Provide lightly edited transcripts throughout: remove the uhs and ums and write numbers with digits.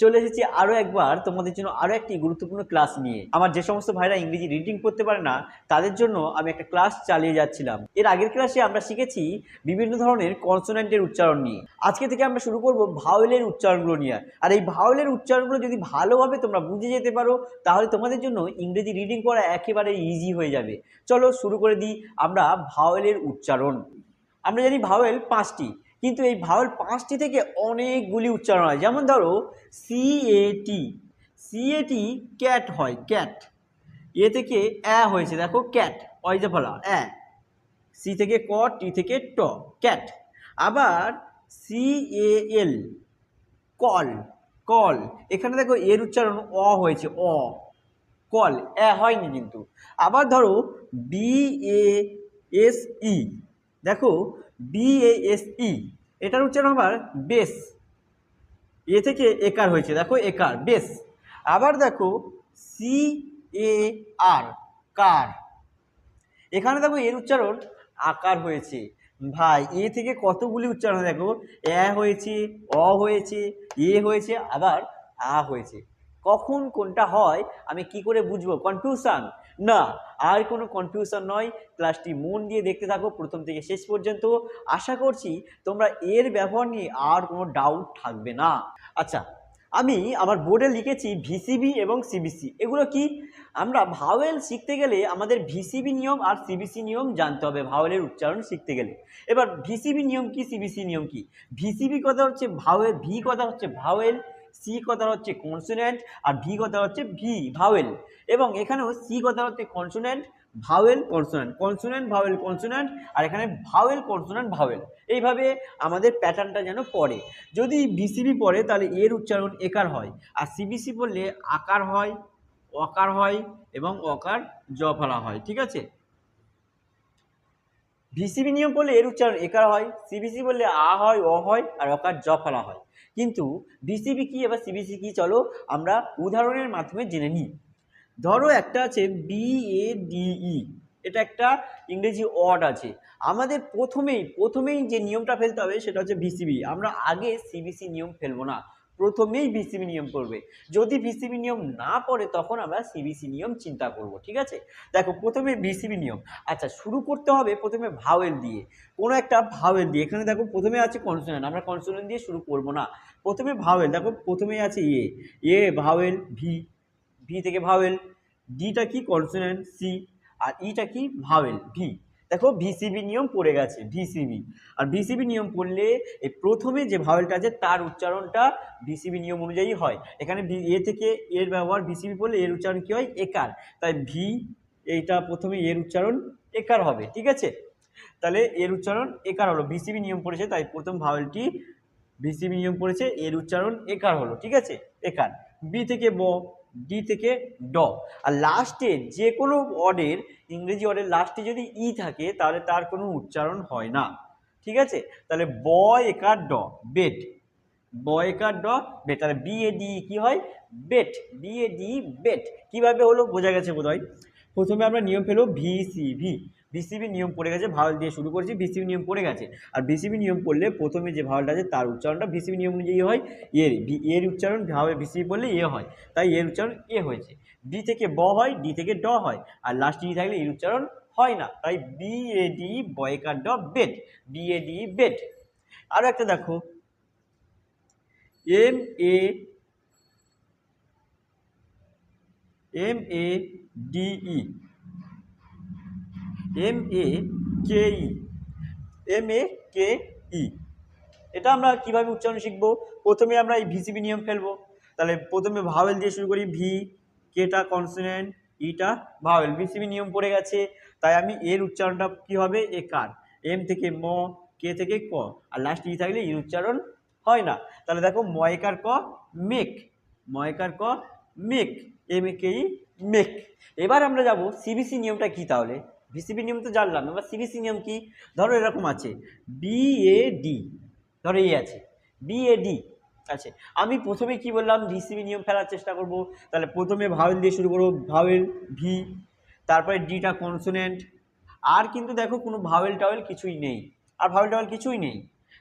চলে এসেছি আরও একবার তোমাদের জন্য আরও একটি গুরুত্বপূর্ণ ক্লাস নিয়ে। আমার যে সমস্ত ভাইরা ইংরেজি রিডিং করতে পারে না তাদের জন্য আমি একটা ক্লাস চালিয়ে যাচ্ছিলাম। এর আগের ক্লাসে আমরা শিখেছি বিভিন্ন ধরনের কনসোনেন্টের উচ্চারণ নিয়ে। আজকে থেকে আমরা শুরু করব ভাওয়েলের উচ্চারণগুলো নিয়ে। আর এই ভাওয়েলের উচ্চারণগুলো যদি ভালোভাবে তোমরা বুঝে যেতে পারো তাহলে তোমাদের জন্য ইংরেজি রিডিং করা একেবারে ইজি হয়ে যাবে। চলো শুরু করে দিই আমরা ভাওয়েলের উচ্চারণ। আমরা জানি ভাওয়েল 5টি, কিন্তু এই ভাওয়েল 5টি থেকে অনেকগুলি উচ্চারণ হয়। যেমন ধরো সিএটি, সিএটি ক্যাট হয়, ক্যাট। এ থেকে অ্যা হয়েছে, দেখো ক্যাট, ওই যে বলা অ্যা। সি থেকে ক, টি থেকে ট, ক্যাট। আবার সিএএল কল, কল। এখানে দেখো এর উচ্চারণ অ হয়েছে, অ, কল, অ্যা হয়নি কিন্তু। আবার ধরো বিএএসই, দেখো বিএএসই, এটার উচ্চারণ আবার বেস। এ থেকে একার হয়েছে, দেখো একার, বেস। আবার দেখো সি এ আর, কার। এখানে দেখো এর উচ্চারণ আকার হয়েছে। ভাই এ থেকে কতগুলি উচ্চারণ দেখো, এ হয়েছে, অ হয়েছে, এ হয়েছে, আবার আ হয়েছে। কখন কোনটা হয় আমি কি করে বুঝবো? কনফিউশন না, আর কোনো কনফিউশন নয়। ক্লাসটি মন দিয়ে দেখতে থাকো প্রথম থেকে শেষ পর্যন্ত। আশা করছি তোমরা এর ব্যবহার নিয়ে আর কোনো ডাউট থাকবে না। আচ্ছা, আমি আমার বোর্ডে লিখেছি ভিসিবি এবং সিবিসি। এগুলো কি? আমরা ভাওয়েল শিখতে গেলে আমাদের ভিসিবি নিয়ম আর সিবিসি নিয়ম জানতে হবে ভাওয়েলের উচ্চারণ শিখতে গেলে। এবার ভিসিবি নিয়ম কি, সিবিসি নিয়ম কি? ভিসিবি কথা হচ্ছে ভাওয়েল, ভি কথা হচ্ছে ভাওয়েল, সি কথা হচ্ছে কনসোনেন্ট, আর ভি কথা হচ্ছে ভি ভাওয়েল। এবং এখানেও সি কথা হচ্ছে consonant, vowel, consonant, consonant, vowel, consonant, আর এখানে ভাওয়েল, কনসোনেন্ট, ভাওয়েল। এইভাবে আমাদের প্যাটার্নটা যেন পড়ে। যদি ভিসিবি পড়ে তাহলে এর উচ্চারণ একার হয়, আর সিবিসি পড়লে আকার হয়, অকার হয়, এবং অকার জ ফলা হয়। ঠিক আছে? ভিসিবি নিয়ম পড়লে এর উচ্চারণ একার হয়, সিবিসি বললে আ হয়, অ হয়, আর অকার জ ফলা হয়। কিন্তু ভিসিবি কি এবার সিবিসি কি, চলো আমরা উদাহরণের মাধ্যমে জেনে নিই। ধরো একটা আছে বিএডিই, এটা একটা ইংরেজি ওয়ার্ড আছে। আমাদের প্রথমেই যে নিয়মটা ফেলতে হবে সেটা হচ্ছে ভিসিবি। আমরা আগে সিবিসি নিয়ম ফেলবো না, প্রথমেই ভিসিবি নিয়ম পড়বে। যদি ভিসিবি নিয়ম না পড়ে তখন আমরা সিবিসি নিয়ম চিন্তা করব। ঠিক আছে? দেখো প্রথমে ভিসিবি নিয়ম। আচ্ছা, শুরু করতে হবে প্রথমে ভাওয়েল দিয়ে, কোনো একটা ভাওয়েল দিয়ে। এখানে দেখো প্রথমে আছে কনসোনেন্ট, আমরা কনসোনেন্ট দিয়ে শুরু করব না, প্রথমে ভাওয়েল। দেখো প্রথমেই আছে এ ভাওয়েল, ভি, ভি থেকে ভাওয়েল। ডিটা কি? Consonant, C. আর ইটা কি? Vowel, V. দেখো ভিসিবি নিয়ম পড়ে গেছে, ভিসিবি। আর ভিসিবি নিয়ম পড়লে এই প্রথমে যে ভাওয়েলটা আছে তার উচ্চারণটা ভিসিবি নিয়ম অনুযায়ী হয়। এখানে এ থেকে এর ব্যবহার, ভিসিবি পড়লে এর উচ্চারণ কি হয়? একার। তাই ভি, এইটা প্রথমে এর উচ্চারণ একার হবে। ঠিক আছে? তাহলে এর উচ্চারণ একার হলো, ভিসিবি নিয়ম পড়েছে তাই প্রথম ভাওয়েলটি ভিসিবি নিয়ম পড়েছে, এর উচ্চারণ একার হলো। ঠিক আছে? একার। বি থেকে ব, ডি থেকে ড। আর লাস্টে যে কোনো ওয়ার্ডের, ইংরেজি ওয়ার্ডের লাস্টে যদি ই থাকে তাহলে তার কোনো উচ্চারণ হয় না। ঠিক আছে? তাহলে ব একার ড, বেড। ব একার ড, বেড। তাহলে বিএডি কি হয়? Bad, BAD bad. কিভাবে হলো বোঝা গেছে বোধহয়। প্রথমে আমরা নিয়ম পেলো ভিসিবি, ভিসিবি নিয়ম পড়ে গেছে, ভাওয়েল দিয়ে শুরু করেছি, ভিসিবি নিয়ম পড়ে গেছে। আর ভিসিবি নিয়ম পড়লে প্রথমে যে ভাওয়েলটা আছে তার উচ্চারণটা ভিসিবি নিয়ম অনুযায়ী হয়। এর উচ্চারণ ভাবে ভিসিবি পড়লে এ হয়, তাই এর উচ্চারণ এ হয়েছে। বি থেকে ব হয়, ডি থেকে ড হয়, আর লাস্টে ই থাকলে এর উচ্চারণ হয় না, তাই বিএডি বয়কার ড, বেড, বিএডি বেড। আরও একটা দেখো M A DE, MEKE, MEKE। এটা আমরা কিভাবে উচ্চারণ শিখবো? প্রথমে আমরা এই ভিসিবি নিয়ম ফেলবো। তাহলে প্রথমে ভাওয়েল দিয়ে শুরু করি, ভি, কেটা কনসোনেন্ট, ইটা ভাওয়েল, ভিসিবি নিয়ম পড়ে গেছে। তাই আমি এর উচ্চারণটা কি হবে? একার। এম থেকে ম, কে থেকে ক, আর লাস্ট ই থাকলে এর উচ্চারণ হয় না। তাহলে দেখো ময়কার ক, মেক, ময়কার ক, মেক, MEKE, মেক। এবার আমরা যাব সিবিসি নিয়মটা কি তাহলে। ভিসিবি নিয়ম তো জানলাম, এবার সিবিসি নিয়ম কি? ধরো এরকম আছে বিএডি, ধরো এই আছে বিএডি আছে। আমি প্রথমে কি বললাম? ভিসিবি নিয়ম ফেলার চেষ্টা করব। তাহলে প্রথমে ভাওয়েল দিয়ে শুরু করবো, ভাওয়েল, ভি, তারপরে ডিটা কনসোনেন্ট। আর কিন্তু দেখো কোনো ভাওয়েল টাওয়েল কিছুই নেই, আর ভাওয়েল টাওয়েল কিছুই নেই।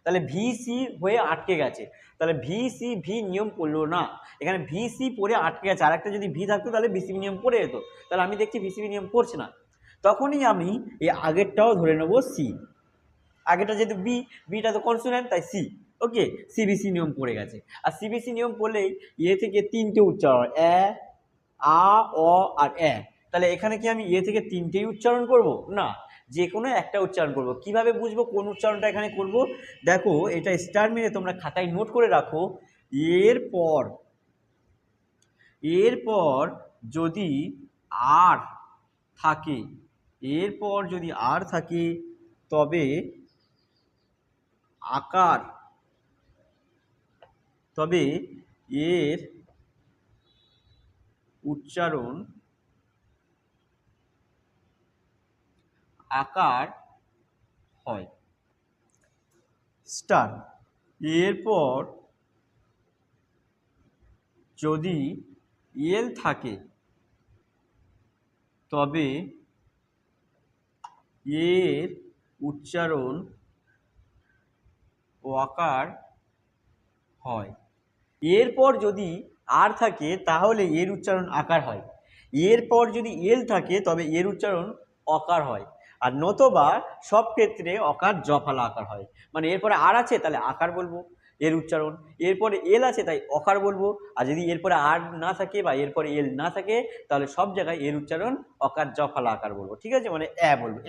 তাহলে ভি সি হয়ে আটকে গেছে, তাহলে ভি সি ভি নিয়ম পড়লো না, এখানে ভি সি পড়ে আটকে গেছে। আর একটা যদি ভি থাকতো তাহলে বিসিবি নিয়ম পড়ে যেত, তাহলে আমি দেখছি বিসিবি নিয়ম পড়ছে না, তখনই আমি এই আগেরটাও ধরে নেবো সি। আগেটা যেহেতু বি, বিটা তো কনসোনেন্ট, তাই সি। ওকে, সিবিসি নিয়ম পড়ে গেছে। আর সিবিসি নিয়ম পড়লেই এ থেকে তিনটে উচ্চারণ, এ, আ, অ আর এ। তাহলে এখানে কি আমি এ থেকে তিনটেই উচ্চারণ করব? না, যে কোনো একটা উচ্চারণ করব। কিভাবে বুঝবো কোন উচ্চারণটা এখানে করব? দেখো, এটা স্টার মেরে তোমরা খাতায় নোট করে রাখো। এরপর যদি আর থাকে, এরপর যদি আর থাকে তবে আকার, তবে এর উচ্চারণ আকার হয়। স্টার, এরপর যদি এল থাকে তবে এর উচ্চারণ ওয়াকার হয়। এরপর যদি আর থাকে তাহলে এর উচ্চারণ আকার হয়, এরপর যদি এল থাকে তবে এর উচ্চারণ অকার হয়, আর নতবা সব ক্ষেত্রে অকার জফালা আকার হয়। মানে এরপরে আর আছে তাহলে আকার বলবো এর উচ্চারণ, এরপরে এল আছে তাই অকার বলবো, আর যদি এরপরে আর না থাকে বা এরপরে এল না থাকে তাহলে সব জায়গায় এর উচ্চারণ অকার জফালা আকার বলবো। ঠিক আছে, মানে বলবো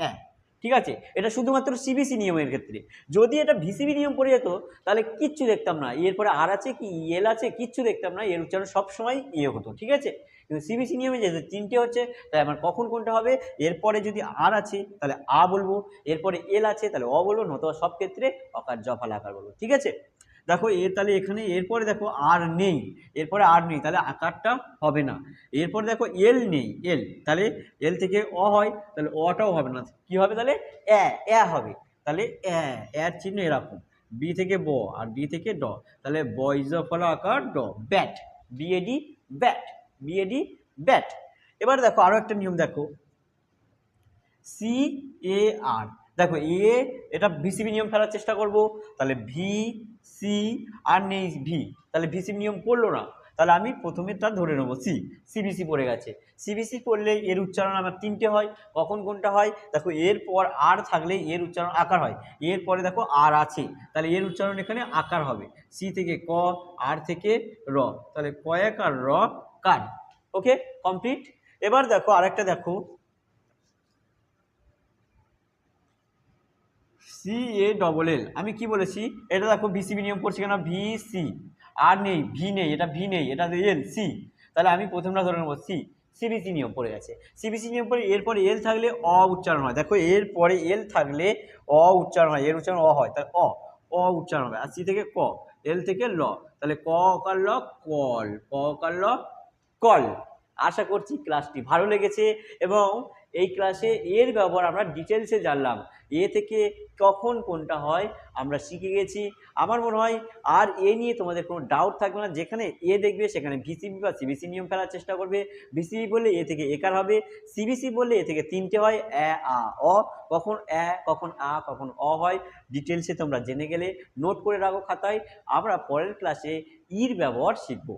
ঠিক আছে। এটা শুধুমাত্র সিবিসি নিয়মের ক্ষেত্রে। যদি এটা ভিসিবি নিয়ম পড়ে যেত তাহলে কিচ্ছু দেখতাম না, এরপরে আর আছে কি এল আছে কিচ্ছু দেখতাম না, এর উচ্চারণ সবসময় হতো। ঠিক আছে, কিন্তু সিবিসি নিয়মে যেহেতু তিনটে হচ্ছে তাই আমার কখন কোনটা হবে, এরপরে যদি আর আছে তাহলে আ বলবো, এরপরে এল আছে তাহলে অ বলবো, নতুবা সব ক্ষেত্রে অকার জফাল আকার বলবো। ঠিক আছে, দেখো তাহলে এখানে এরপরে দেখো আর নেই, এরপরে আর নেই তাহলে আকারটা হবে না। এরপরে দেখো এল নেই, এল তাহলে এল থেকে অ হয় তাহলে অটাও হবে না, কি হবে তাহলে এ হবে। তাহলে এর চিহ্ন এরকম, বি থেকে ব আর বি থেকে ড, তাহলে বয়জ ফলা আকার ড, bat, BAD bat, BAD bat. এবার দেখো আরো একটা নিয়ম দেখো, সি এ আর, দেখো এটা ভিসিবি নিয়ম ফেলার চেষ্টা করব, তাহলে ভি সি আর নেই ভি, তাহলে ভিসিবি নিয়ম পড়লো না, তাহলে আমি প্রথমেরটা ধরে নেবো সি, সিবিসি পড়ে গেছে। সিবিসি পড়লে এর উচ্চারণ আমার তিনটে হয়, কখন কোনটা হয় দেখো, এরপর আর থাকলে এর উচ্চারণ আকার হয়, এরপরে দেখো আর আছে তাহলে এর উচ্চারণ এখানে আকার হবে, সি থেকে ক, আর থেকে র, তাহলে কয়েক আর র কার। ওকে, কমপ্লিট। এবার দেখো আরেকটা দেখো, সি এ ডবল এল, আমি কি বলেছি এটা দেখো ভিসিবি নিয়ম পড়ছি কেন, ভি সি আর নেই ভি নেই, এটা ভি নেই এটা এল সি, তাহলে আমি প্রথমটা ধরে নেবো সি, সিবিসি নিয়ম পড়ে গেছে। সিবিসি নিয়ম পড়ে এরপরে এল থাকলে অ উচ্চারণ হয়, দেখো এরপরে এল থাকলে অ উচ্চারণ হয়, এর উচ্চারণ অ হয়, তাহলে অ উচ্চারণ হবে। আর সি থেকে ক, এল থেকে ল, তাহলে ক কার ল কল, ক কার ল কল। আশা করছি ক্লাসটি ভালো লেগেছে এবং এই ক্লাসে এর ব্যবহার আমরা ডিটেলসে জানলাম, এ থেকে কখন কোনটা হয় আমরা শিখে গেছি। আমার মনে হয় আর এ নিয়ে তোমাদের কোনো ডাউট থাকবে না, যেখানে এ দেখবে সেখানে ভিসিবি বা সিবিসি নিয়ম ফেলার চেষ্টা করবে। ভিসিবি বললে এ থেকে একার হবে, সিবিসি বললে এ থেকে তিনটে হয়, আ অ, কখন কখন আ কখন অ হয়, ডিটেলসে তোমরা জেনে গেলে নোট করে রাখো খাতায়। আমরা পরের ক্লাসে ইর ব্যবহার শিখবো।